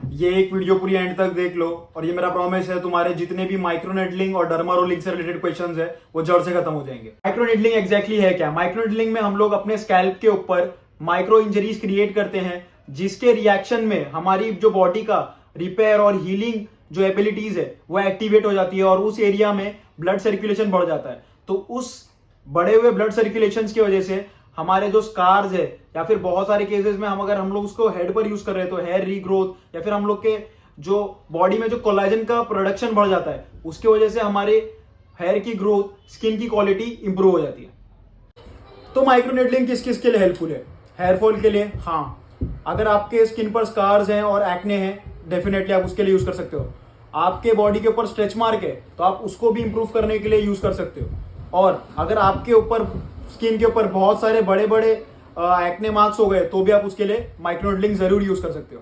ये एक वीडियो पूरी एंड तक देख लो और ये मेरा प्रॉमिस है, तुम्हारे जितने भी माइक्रोनेडलिंग और डर्मा रोलिंग से रिलेटेड क्वेश्चंस है वो जड़ से खत्म हो जाएंगे। माइक्रोनेडलिंग एग्जैक्टली है क्या? माइक्रोनेडलिंग में हम लोग अपने स्कैल्प के ऊपर माइक्रो इंजरीज क्रिएट करते हैं, जिसके रिएक्शन में हमारी जो बॉडी का रिपेयर और हीलिंग जो एबिलिटीज है वो एक्टिवेट हो जाती है और उस एरिया में ब्लड सर्कुलेशन बढ़ जाता है। तो उस बढ़े हुए ब्लड सर्कुलेशन की वजह से हमारे जो स्कार्स है या फिर बहुत सारे केसेस में अगर हम लोग उसको हेड पर यूज कर रहे हैं तो हेयर रीग्रोथ या फिर हम लोग के जो बॉडी में जो कोलाजन का प्रोडक्शन बढ़ जाता है उसकी वजह से हमारे हेयर की ग्रोथ, स्किन की क्वालिटी इंप्रूव हो जाती है। तो माइक्रोनेडलिंग किस किस के लिए हेल्पफुल है? हेयर फॉल के लिए, हाँ। अगर आपके स्किन पर स्कार्स हैं और एक्ने हैं, डेफिनेटली आप उसके लिए यूज कर सकते हो। आपके बॉडी के ऊपर स्ट्रेच मार्क है तो आप उसको भी इंप्रूव करने के लिए यूज कर सकते हो। और अगर आपके ऊपर स्किन के ऊपर बहुत सारे बड़े बड़े एक्ने मार्क्स हो गए तो भी आप उसके लिए माइक्रोनेडलिंग जरूर यूज कर सकते हो।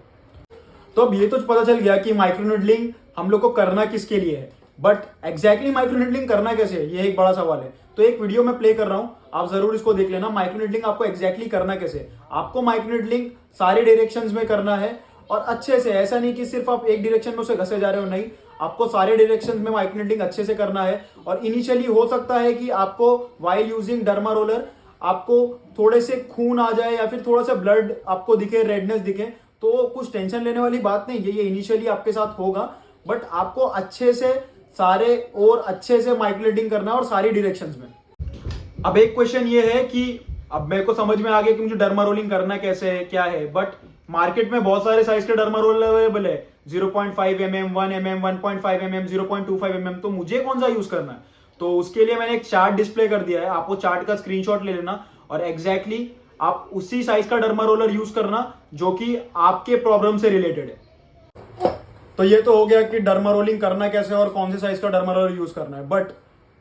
तो अब ये तो पता चल गया कि माइक्रोनेडलिंग हम लोग को करना किसके लिए है, बट एग्जैक्टली माइक्रोनेडलिंग करना कैसे है, ये एक बड़ा सवाल है। तो एक वीडियो में प्ले कर रहा हूं, आप जरूर इसको देख लेना। माइक्रोनेडलिंग आपको एग्जैक्टली करना कैसे है। आपको माइक्रोनेडलिंग सारे डायरेक्शंस में करना है और अच्छे से, ऐसा नहीं कि सिर्फ आप एक डायरेक्शन में उसे घसे जा रहे हो, नहीं, आपको सारे डायरेक्शंस में माइक्रोनेडलिंग अच्छे से करना है। और इनिशियली हो सकता है कि आपको वाइल यूजिंग डर्मा रोलर आपको थोड़े से खून आ जाए या फिर थोड़ा सा ब्लड आपको दिखे, रेडनेस दिखे, तो कुछ टेंशन लेने वाली बात नहीं है। ये इनिशियली आपके साथ होगा, बट आपको अच्छे से सारे और अच्छे से माइक्रोनेडलिंग करना है और सारी डायरेक्शंस में। अब एक क्वेश्चन ये है कि अब मेरे को समझ में आ गया कि मुझे डर्मा रोलिंग करना कैसे है, क्या है, बट मार्केट में बहुत सारे साइज के डर्मा रोलर अवेलेबल है, 0.5 mm, 1 mm, 1.5 mm, 0.25 mm। तो मुझे कौन सा यूज करना है? तो उसके लिए मैंने एक चार्ट डिस्प्ले कर दिया है, आप वो चार्ट का स्क्रीनशॉट ले लेना और एग्जैक्टली आप उसी साइज का डर्मा रोलर यूज करना जो कि आपके प्रॉब्लम से रिलेटेड है। तो ये तो हो गया कि डर्मा रोलिंग करना कैसे और कौन से साइज का डर्मा रोलर यूज करना है, बट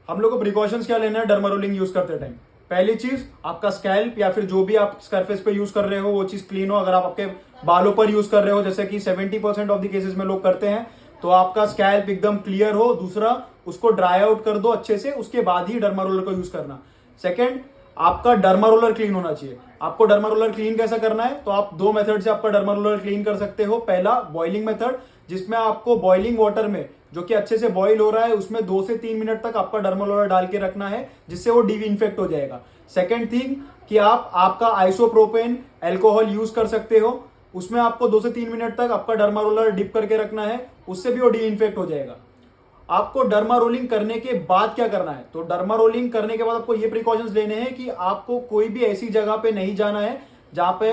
हम लोग को प्रिकॉशंस क्या लेना है डर्मा रोलिंग यूज करते टाइम? पहली चीज, आपका स्कैल्प या फिर जो भी आप सरफेस पे यूज कर रहे हो वो चीज क्लीन हो। अगर आप आपके बालों पर यूज कर रहे हो, जैसे कि 70% ऑफ द केसेस में लोग करते हैं, तो आपका स्कैल्प एकदम क्लियर हो। दूसरा, उसको ड्राई आउट कर दो अच्छे से, उसके बाद ही डर्मा रोलर को यूज करना। सेकेंड, आपका डर्मा रोलर क्लीन होना चाहिए। आपको डर्मा रोलर क्लीन कैसा करना है? तो आप दो मेथड से आपका डर्मा रोलर क्लीन कर सकते हो। पहला, बॉइलिंग मेथड, जिसमें आपको बॉइलिंग वाटर में जो कि अच्छे से बॉईल हो रहा है उसमें 2 से 3 मिनट तक आपका डर्मा रोलर डाल के रखना है, जिससे वो डिसइंफेक्ट हो जाएगा। सेकेंड थिंग कि आप आपका आइसोप्रोपेन अल्कोहल यूज कर सकते हो, उसमें आपको 2 से 3 मिनट तक आपका डर्मा रोलर डिप करके रखना है, उससे भी वो डिसइंफेक्ट हो जाएगा। आपको डर्मा रोलिंग करने के बाद क्या करना है? तो डर्मा रोलिंग करने के बाद आपको ये प्रिकॉशंस लेने हैं कि आपको कोई भी ऐसी जगह पे नहीं जाना है जहां पे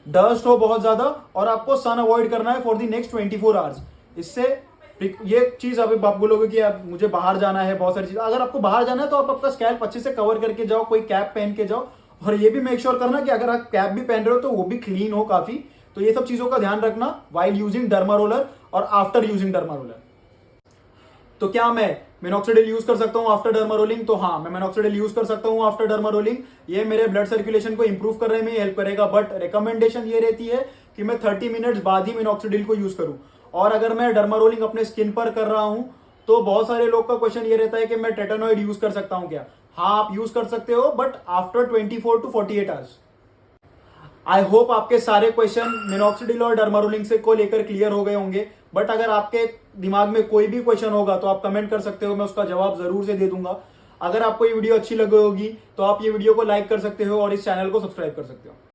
डस्ट हो बहुत ज्यादा, और आपको सन अवॉइड करना है फॉर द नेक्स्ट 24 आवर्स। इससे ये चीज अभी आप बोलोगे कि आप मुझे बाहर जाना है, बहुत सारी चीज, अगर आपको बाहर जाना है तो आप आपका स्कैल्प अच्छे से कवर करके जाओ, कोई कैप पहन के जाओ। और ये भी मेक श्योर करना कि अगर आप कैप भी पहन रहे हो तो वो भी क्लीन हो काफी। तो ये सब चीजों का ध्यान रखना वाइल यूजिंग डर्मा रोलर और आफ्टर यूजिंग डर्मा रोलर। तो क्या मैं मिनॉक्सिडिल यूज कर सकता हूं आफ्टर डर्मा रोलिंग? तो हाँ, मैं मिनॉक्सिडिल यूज कर सकता हूं आफ्टर डर्मा रोलिंग। ये मेरे ब्लड सर्कुलेशन को इंप्रूव करने में हेल्प करेगा, बट रिकमेंडेशन ये रहती है कि मैं 30 मिनट्स बाद ही मिनॉक्सिडिल को यूज करूं। और अगर मैं डर्मा रोलिंग अपने स्किन पर कर रहा हूं तो बहुत सारे लोग का क्वेश्चन ये रहता है कि मैं टेटानॉइड यूज कर सकता हूं क्या? हाँ, आप यूज कर सकते हो, but after 24 to 48 hours. I hope आपके सारे क्वेश्चन मिनॉक्सिडिल और डर्मा रोलिंग से को लेकर क्लियर हो गए होंगे, बट अगर आपके दिमाग में कोई भी क्वेश्चन होगा तो आप कमेंट कर सकते हो, मैं उसका जवाब जरूर से दे दूंगा। अगर आपको ये वीडियो अच्छी लगी होगी तो आप ये वीडियो को लाइक कर सकते हो और इस चैनल को सब्सक्राइब कर सकते हो।